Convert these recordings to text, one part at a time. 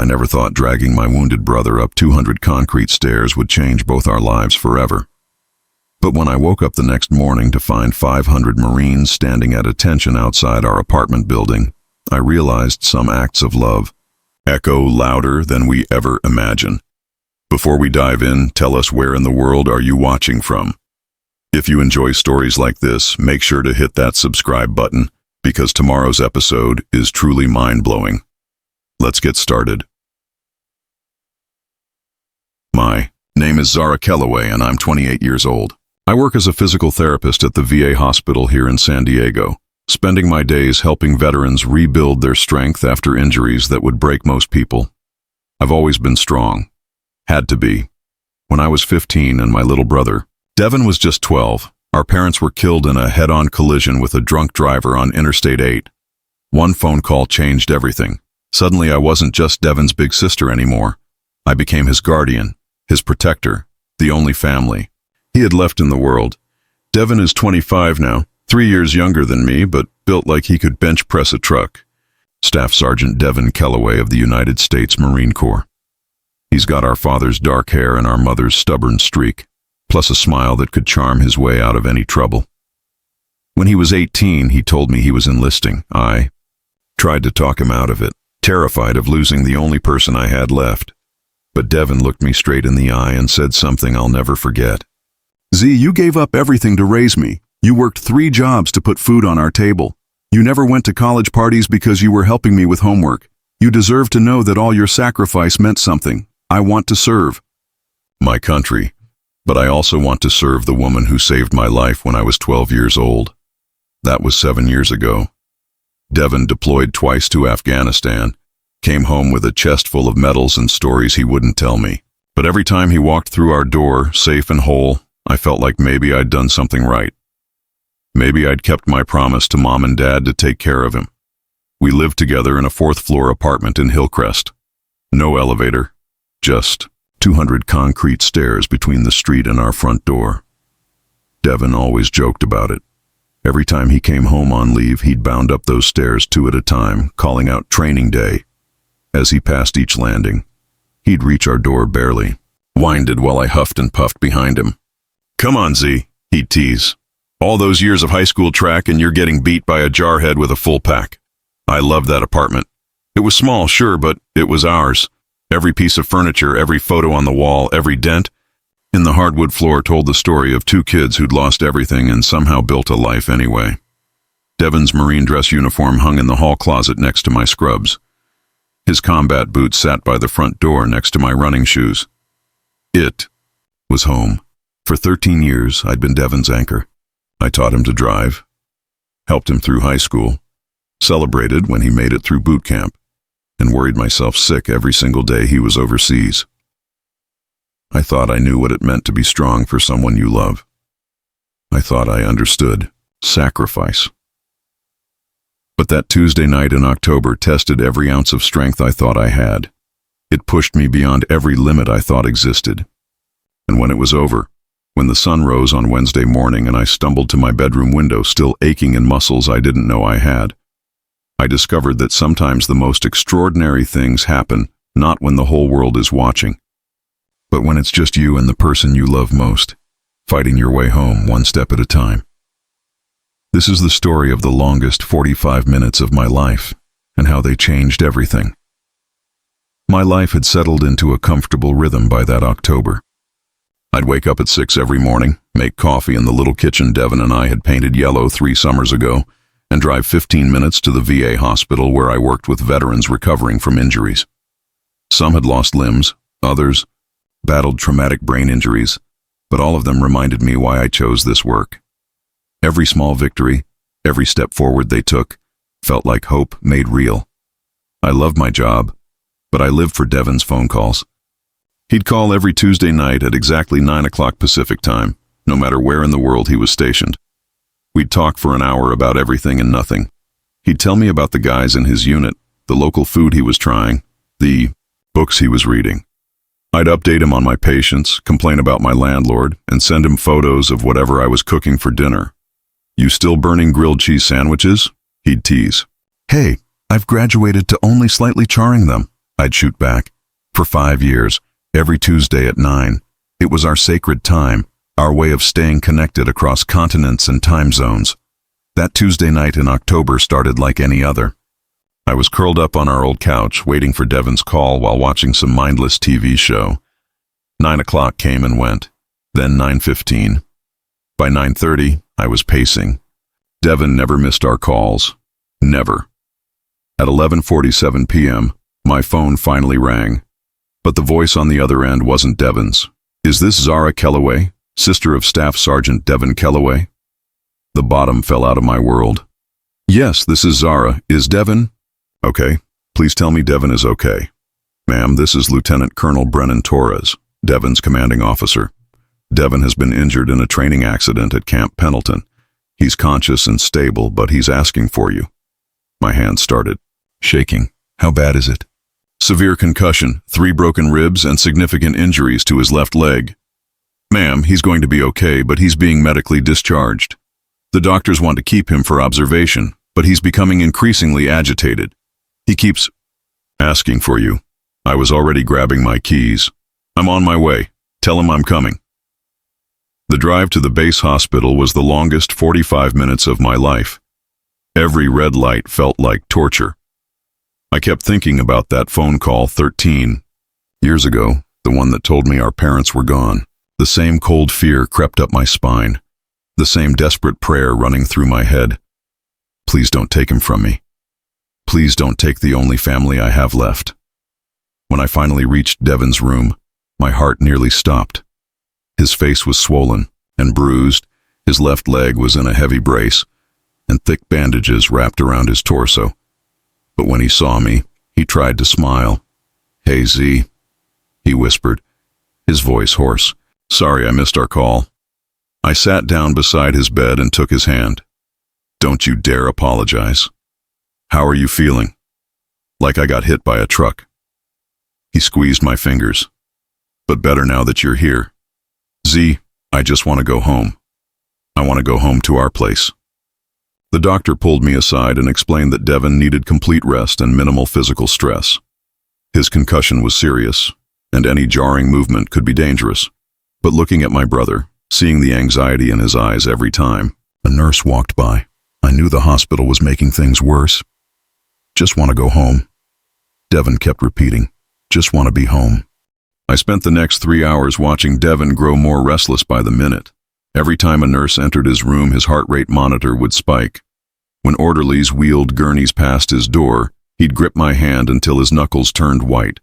I never thought dragging my wounded brother up 200 concrete stairs would change both our lives forever. But when I woke up the next morning to find 500 Marines standing at attention outside our apartment building, I realized some acts of love echo louder than we ever imagine. Before we dive in, tell us where in the world are you watching from? If you enjoy stories like this, make sure to hit that subscribe button, because tomorrow's episode is truly mind-blowing. Let's get started. My name is Zara Kellaway, and I'm 28 years old. I work as a physical therapist at the VA hospital here in San Diego, spending my days helping veterans rebuild their strength after injuries that would break most people. I've always been strong. Had to be. When I was 15 and my little brother, Devin, was just 12, our parents were killed in a head-on collision with a drunk driver on Interstate 8. One phone call changed everything. Suddenly I wasn't just Devin's big sister anymore. I became his guardian, his protector, the only family he had left in the world. Devin is 25 now, 3 years younger than me, but built like he could bench press a truck. Staff Sergeant Devin Kellaway of the United States Marine Corps. He's got our father's dark hair and our mother's stubborn streak, plus a smile that could charm his way out of any trouble. When he was 18, he told me he was enlisting. I tried to talk him out of it, terrified of losing the only person I had left. But Devin looked me straight in the eye and said something I'll never forget. "Z, you gave up everything to raise me. You worked 3 jobs to put food on our table. You never went to college parties because you were helping me with homework. You deserve to know that all your sacrifice meant something. I want to serve my country, but I also want to serve the woman who saved my life when I was 12 years old." That was 7 years ago. Devin deployed twice to Afghanistan, came home with a chest full of medals and stories he wouldn't tell me. But every time he walked through our door, safe and whole, I felt like maybe I'd done something right. Maybe I'd kept my promise to Mom and Dad to take care of him. We lived together in a 4th-floor apartment in Hillcrest. No elevator, just 200 concrete stairs between the street and our front door. Devin always joked about it. Every time he came home on leave, he'd bound up those stairs 2 at a time, calling out "Training Day." As he passed each landing, he'd reach our door barely, winded while I huffed and puffed behind him. "Come on, Z," he'd tease. "All those years of high school track and you're getting beat by a jarhead with a full pack." I loved that apartment. It was small, sure, but it was ours. Every piece of furniture, every photo on the wall, every dent in the hardwood floor told the story of 2 kids who'd lost everything and somehow built a life anyway. Devin's Marine dress uniform hung in the hall closet next to my scrubs. His combat boots sat by the front door next to my running shoes. It was home. For 13 years, I'd been Devin's anchor. I taught him to drive, helped him through high school, celebrated when he made it through boot camp, and worried myself sick every single day he was overseas. I thought I knew what it meant to be strong for someone you love. I thought I understood sacrifice. But that Tuesday night in October tested every ounce of strength I thought I had. It pushed me beyond every limit I thought existed. And when it was over, when the sun rose on Wednesday morning and I stumbled to my bedroom window still aching in muscles I didn't know I had, I discovered that sometimes the most extraordinary things happen not when the whole world is watching, but when it's just you and the person you love most, fighting your way home 1 step at a time. This is the story of the longest 45 minutes of my life and how they changed everything. My life had settled into a comfortable rhythm by that October. I'd wake up at 6 every morning, make coffee in the little kitchen Devin and I had painted yellow 3 summers ago, and drive 15 minutes to the VA hospital where I worked with veterans recovering from injuries. Some had lost limbs, others battled traumatic brain injuries, but all of them reminded me why I chose this work. Every small victory, every step forward they took, felt like hope made real. I loved my job, but I lived for Devin's phone calls. He'd call every Tuesday night at exactly 9 o'clock Pacific time, no matter where in the world he was stationed. We'd talk for an hour about everything and nothing. He'd tell me about the guys in his unit, the local food he was trying, the books he was reading. I'd update him on my patients, complain about my landlord, and send him photos of whatever I was cooking for dinner. "You still burning grilled cheese sandwiches?" He'd tease. "Hey, I've graduated to only slightly charring them. I'd shoot back. For 5 years, every Tuesday at 9, it was our sacred time, our way of staying connected across continents and time zones. That Tuesday night in October started like any other. I was curled up on our old couch, waiting for Devon's call while watching some mindless TV show. 9 o'clock came and went, then 9:15. By 9:30, I was pacing. Devon never missed our calls. Never. At 11:47 p.m., my phone finally rang. But the voice on the other end wasn't Devon's. "Is this Zara Kellaway, sister of Staff Sergeant Devon Kellaway?" The bottom fell out of my world. "Yes, this is Zara. Is Devon?" "Okay. Please tell me Devon is okay." "Ma'am, this is Lieutenant Colonel Brennan Torres, Devon's commanding officer. Devon has been injured in a training accident at Camp Pendleton. He's conscious and stable, but he's asking for you." My hand started shaking. "How bad is it?" "Severe concussion, 3 broken ribs, and significant injuries to his left leg." "Ma'am, he's going to be okay, but he's being medically discharged. The doctors want to keep him for observation, but he's becoming increasingly agitated. He keeps asking for you." I was already grabbing my keys. "I'm on my way. Tell him I'm coming." The drive to the base hospital was the longest 45 minutes of my life. Every red light felt like torture. I kept thinking about that phone call 13 years ago, the one that told me our parents were gone. The same cold fear crept up my spine, the same desperate prayer running through my head. Please don't take him from me. Please don't take the only family I have left. When I finally reached Devon's room, my heart nearly stopped. His face was swollen and bruised, his left leg was in a heavy brace, and thick bandages wrapped around his torso. But when he saw me, he tried to smile. "Hey, Z," he whispered, his voice hoarse. "Sorry I missed our call." I sat down beside his bed and took his hand. "Don't you dare apologize. How are you feeling?" "Like I got hit by a truck." He squeezed my fingers. "But better now that you're here. Z, I just want to go home. I want to go home to our place." The doctor pulled me aside and explained that Devon needed complete rest and minimal physical stress. His concussion was serious, and any jarring movement could be dangerous. But looking at my brother, seeing the anxiety in his eyes every time a nurse walked by, I knew the hospital was making things worse. "Just want to go home." Devon kept repeating, "Just want to be home." I spent the next 3 hours watching Devon grow more restless by the minute. Every time a nurse entered his room, his heart rate monitor would spike. When orderlies wheeled gurneys past his door, he'd grip my hand until his knuckles turned white.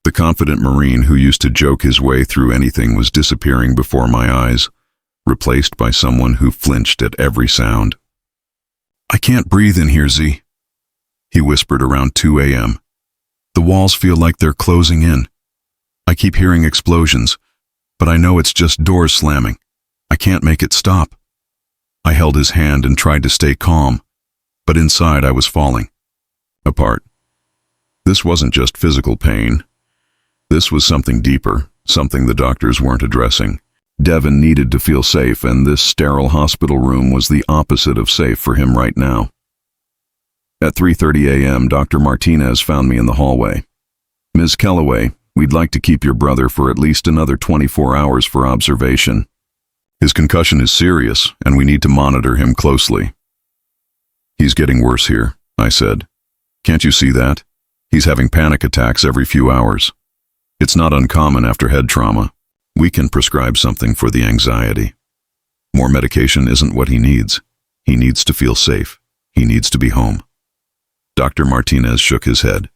The confident Marine who used to joke his way through anything was disappearing before my eyes, replaced by someone who flinched at every sound. "I can't breathe in here, Z," he whispered around 2 a.m. "The walls feel like they're closing in. I keep hearing explosions, but I know it's just doors slamming. I can't make it stop." I held his hand and tried to stay calm, but inside I was falling apart. This wasn't just physical pain. This was something deeper, something the doctors weren't addressing. Devon needed to feel safe, and this sterile hospital room was the opposite of safe for him right now. At 3:30 a.m., Dr. Martinez found me in the hallway. "Ms. Kellaway, we'd like to keep your brother for at least another 24 hours for observation. His concussion is serious, and we need to monitor him closely." "He's getting worse here," I said. "Can't you see that? He's having panic attacks every few hours. It's not uncommon after head trauma. We can prescribe something for the anxiety. More medication isn't what he needs. He needs to feel safe. He needs to be home." Dr. Martinez shook his head.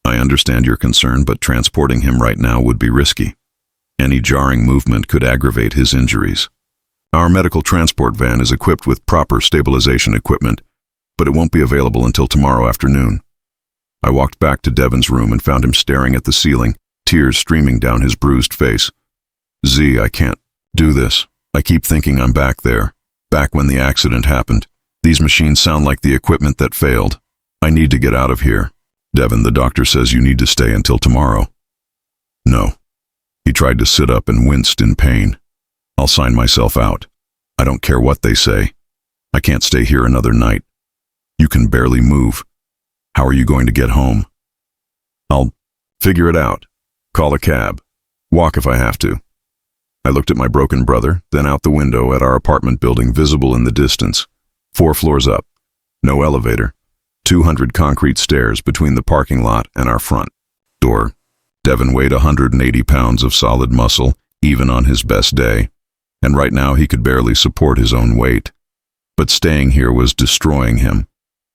"I understand your concern, but transporting him right now would be risky. Any jarring movement could aggravate his injuries. Our medical transport van is equipped with proper stabilization equipment, but it won't be available until tomorrow afternoon." I walked back to Devon's room and found him staring at the ceiling, tears streaming down his bruised face. "Z, I can't do this. I keep thinking I'm back there, back when the accident happened. These machines sound like the equipment that failed. I need to get out of here. Devon, the doctor says you need to stay until tomorrow." "No." He tried to sit up and winced in pain. "I'll sign myself out. I don't care what they say. I can't stay here another night. You can barely move. How are you going to get home?" I'll figure it out. Call a cab. Walk if I have to. I looked at my broken brother, then out the window at our apartment building visible in the distance. 4 floors up. No elevator. 200 concrete stairs between the parking lot and our front door. Devin weighed 180 pounds of solid muscle, even on his best day. And right now he could barely support his own weight. But staying here was destroying him.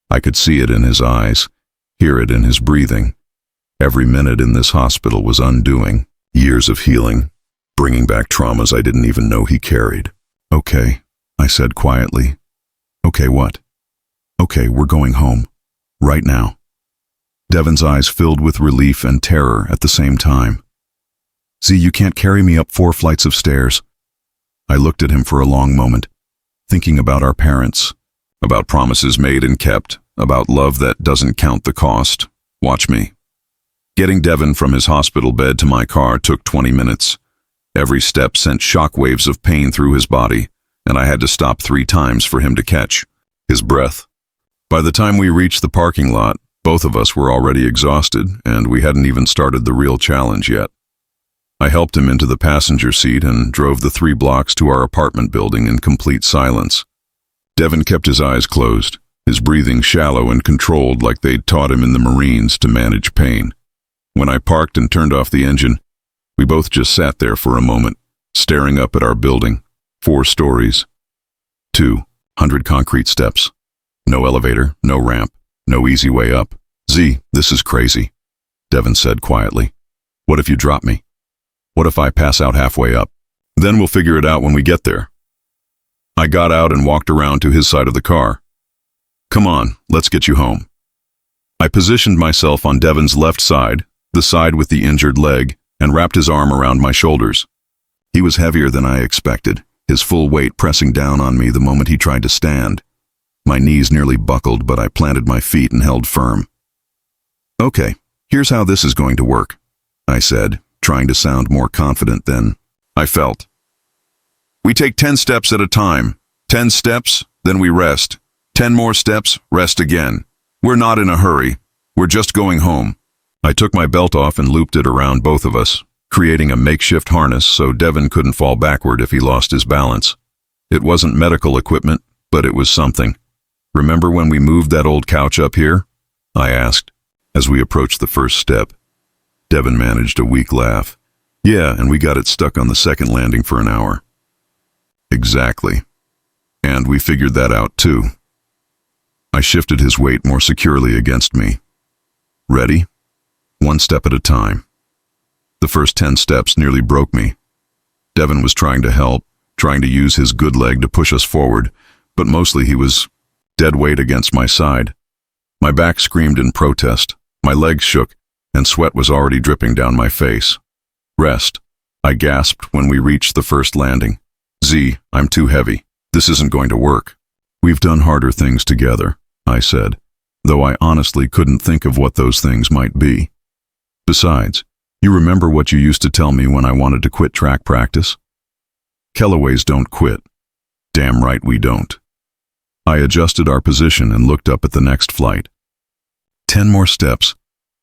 I could see it in his eyes, hear it in his breathing. Every minute in this hospital was undoing years of healing, bringing back traumas I didn't even know he carried. Okay, I said quietly. Okay, what? Okay, we're going home. Right now. Devin's eyes filled with relief and terror at the same time. Z, you can't carry me up 4 flights of stairs. I looked at him for a long moment, thinking about our parents, about promises made and kept, about love that doesn't count the cost. Watch me. Getting Devin from his hospital bed to my car took 20 minutes. Every step sent shockwaves of pain through his body, and I had to stop 3 times for him to catch his breath. By the time we reached the parking lot, both of us were already exhausted, and we hadn't even started the real challenge yet. I helped him into the passenger seat and drove the 3 blocks to our apartment building in complete silence. Devin kept his eyes closed, his breathing shallow and controlled like they'd taught him in the Marines to manage pain. When I parked and turned off the engine, we both just sat there for a moment, staring up at our building. 4 stories. 200 concrete steps. No elevator, no ramp, no easy way up. Z, this is crazy, Devin said quietly. What if you drop me? What if I pass out halfway up? Then we'll figure it out when we get there. I got out and walked around to his side of the car. Come on, let's get you home. I positioned myself on Devin's left side, the side with the injured leg, and wrapped his arm around my shoulders. He was heavier than I expected, his full weight pressing down on me the moment he tried to stand. My knees nearly buckled, but I planted my feet and held firm. Okay, here's how this is going to work, I said, trying to sound more confident than I felt. We take 10 steps at a time. 10 steps, then we rest. 10 more steps, rest again. We're not in a hurry. We're just going home. I took my belt off and looped it around both of us, creating a makeshift harness so Devin couldn't fall backward if he lost his balance. It wasn't medical equipment, but it was something. Remember when we moved that old couch up here? I asked, as we approached the first step. Devin managed a weak laugh. Yeah, and we got it stuck on the second landing for an hour. Exactly. And we figured that out too. I shifted his weight more securely against me. Ready? 1 step at a time. The first 10 steps nearly broke me. Devin was trying to help, trying to use his good leg to push us forward, but mostly he was dead weight against my side. My back screamed in protest, my legs shook, and sweat was already dripping down my face. Rest, I gasped when we reached the first landing. Z, I'm too heavy. This isn't going to work. We've done harder things together, I said, though I honestly couldn't think of what those things might be. Besides, you remember what you used to tell me when I wanted to quit track practice? Kellaways don't quit. Damn right we don't. I adjusted our position and looked up at the next flight. 10 more steps.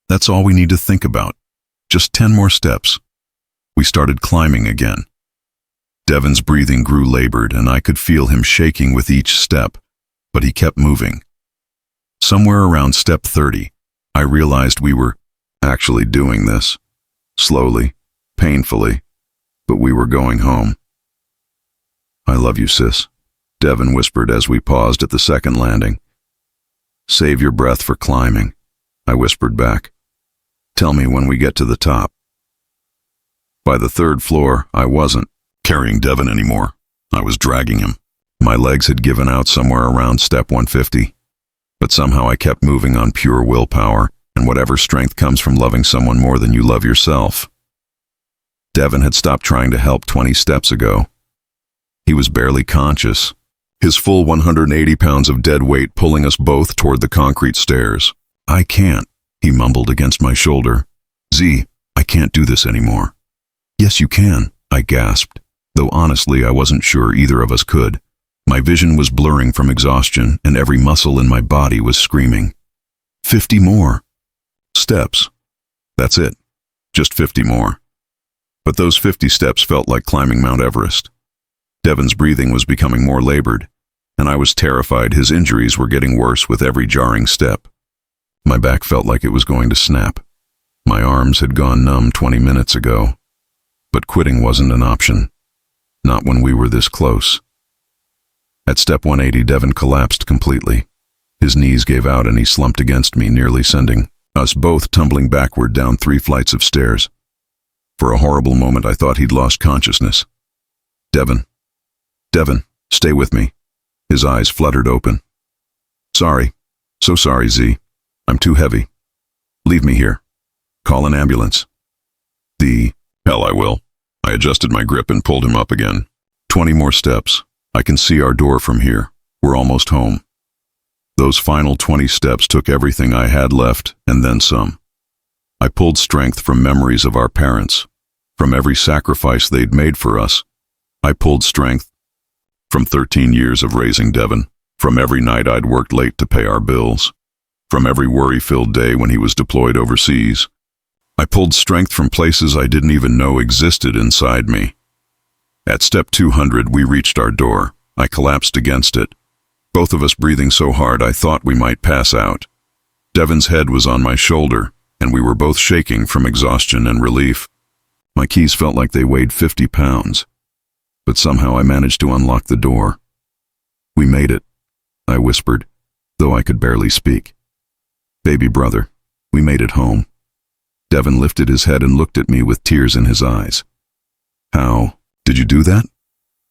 That's all we need to think about. Just 10 more steps. We started climbing again. Devin's breathing grew labored, and I could feel him shaking with each step, but he kept moving. Somewhere around step 30, I realized we were actually doing this. Slowly, painfully, but we were going home. I love you, sis, Devin whispered as we paused at the second landing. Save your breath for climbing, I whispered back. Tell me when we get to the top. By the 3rd floor, I wasn't carrying Devin anymore. I was dragging him. My legs had given out somewhere around step 150, but somehow I kept moving on pure willpower and whatever strength comes from loving someone more than you love yourself. Devin had stopped trying to help 20 steps ago. He was barely conscious, his full 180 pounds of dead weight pulling us both toward the concrete stairs. I can't, he mumbled against my shoulder. Z, I can't do this anymore. Yes, you can, I gasped, though honestly I wasn't sure either of us could. My vision was blurring from exhaustion, and every muscle in my body was screaming. 50 more steps. That's it. Just 50 more. But those 50 steps felt like climbing Mount Everest. Devon's breathing was becoming more labored, and I was terrified his injuries were getting worse with every jarring step. My back felt like it was going to snap. My arms had gone numb 20 minutes ago. But quitting wasn't an option. Not when we were this close. At step 180, Devon collapsed completely. His knees gave out and he slumped against me, nearly sending us both tumbling backward down 3 flights of stairs. For a horrible moment, I thought he'd lost consciousness. Devon, stay with me. His eyes fluttered open. Sorry. So sorry, Z. I'm too heavy. Leave me here. Call an ambulance. Hell, I will. I adjusted my grip and pulled him up again. 20 more steps. I can see our door from here. We're almost home. Those final 20 steps took everything I had left, and then some. I pulled strength from memories of our parents, from every sacrifice they'd made for us. I pulled strength from 13 years of raising Devon, from every night I'd worked late to pay our bills, from every worry-filled day when he was deployed overseas. I pulled strength from places I didn't even know existed inside me. At step 200, we reached our door. I collapsed against it, both of us breathing so hard I thought we might pass out. Devon's head was on my shoulder, and we were both shaking from exhaustion and relief. My keys felt like they weighed 50 pounds, but somehow I managed to unlock the door. We made it, I whispered, though I could barely speak. Baby brother, we made it home. Devon lifted his head and looked at me with tears in his eyes. How did you do that?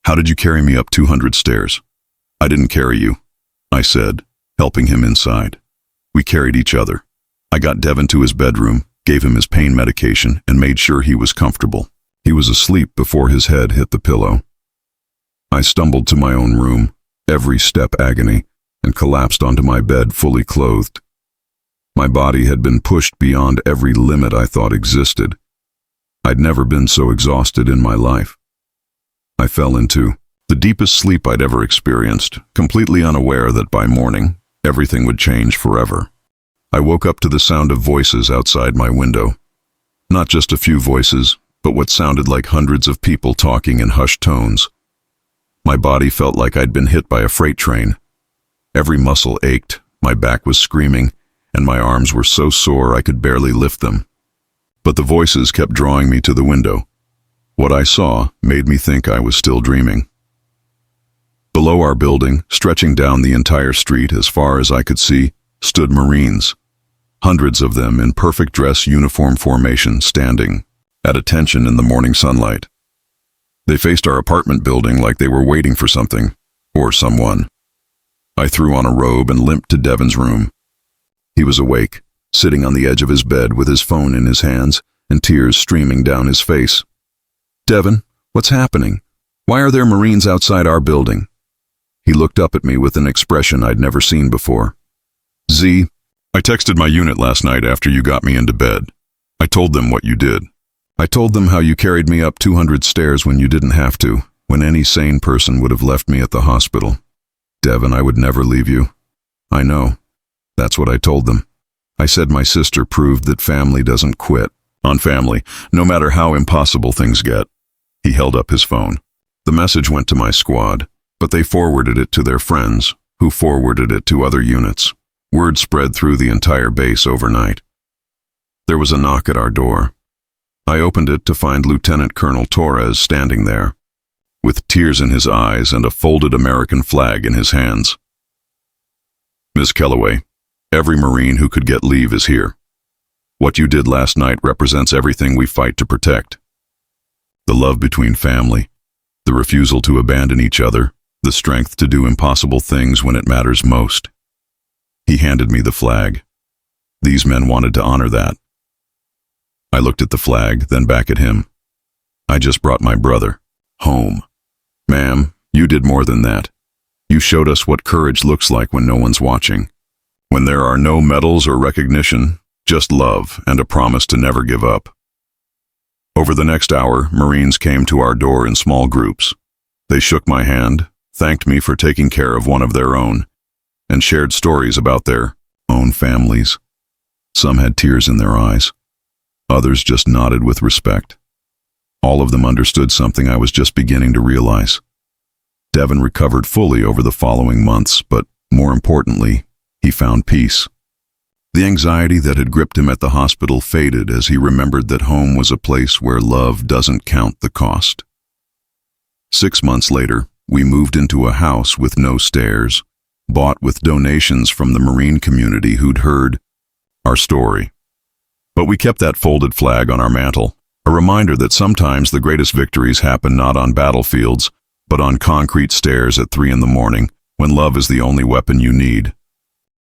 How did you carry me up 200 stairs? I didn't carry you, I said, helping him inside. We carried each other. I got Devon to his bedroom, gave him his pain medication, and made sure he was comfortable. He was asleep before his head hit the pillow. I stumbled to my own room, every step agony, and collapsed onto my bed fully clothed. My body had been pushed beyond every limit I thought existed. I'd never been so exhausted in my life. I fell into the deepest sleep I'd ever experienced, completely unaware that by morning, everything would change forever. I woke up to the sound of voices outside my window. Not just a few voices, but what sounded like hundreds of people talking in hushed tones. My body felt like I'd been hit by a freight train. Every muscle ached, my back was screaming, and my arms were so sore I could barely lift them. But the voices kept drawing me to the window. What I saw made me think I was still dreaming. Below our building, stretching down the entire street as far as I could see, stood Marines. Hundreds of them in perfect dress uniform formation, standing at attention in the morning sunlight. They faced our apartment building like they were waiting for something, or someone. I threw on a robe and limped to Devon's room. He was awake, sitting on the edge of his bed with his phone in his hands and tears streaming down his face. Devon, what's happening? Why are there Marines outside our building? He looked up at me with an expression I'd never seen before. Z, I texted my unit last night after you got me into bed. I told them what you did. I told them how you carried me up 200 stairs when you didn't have to, when any sane person would have left me at the hospital. Devon, I would never leave you. I know. That's what I told them. I said my sister proved that family doesn't quit on family, no matter how impossible things get. He held up his phone. The message went to my squad, but they forwarded it to their friends, who forwarded it to other units. Word spread through the entire base overnight. There was a knock at our door. I opened it to find Lieutenant Colonel Torres standing there, with tears in his eyes and a folded American flag in his hands. Miss Kellaway, every Marine who could get leave is here. What you did last night represents everything we fight to protect. The love between family, the refusal to abandon each other, the strength to do impossible things when it matters most. He handed me the flag. These men wanted to honor that. I looked at the flag, then back at him. I just brought my brother home. Ma'am, you did more than that. You showed us what courage looks like when no one's watching. When there are no medals or recognition, just love and a promise to never give up. Over the next hour, Marines came to our door in small groups. They shook my hand, thanked me for taking care of one of their own, and shared stories about their own families. Some had tears in their eyes. Others just nodded with respect. All of them understood something I was just beginning to realize. Devon recovered fully over the following months, but more importantly, he found peace. The anxiety that had gripped him at the hospital faded as he remembered that home was a place where love doesn't count the cost. 6 months later, we moved into a house with no stairs, bought with donations from the Marine community who'd heard our story. But we kept that folded flag on our mantle, a reminder that sometimes the greatest victories happen not on battlefields, but on concrete stairs at 3 in the morning, when love is the only weapon you need.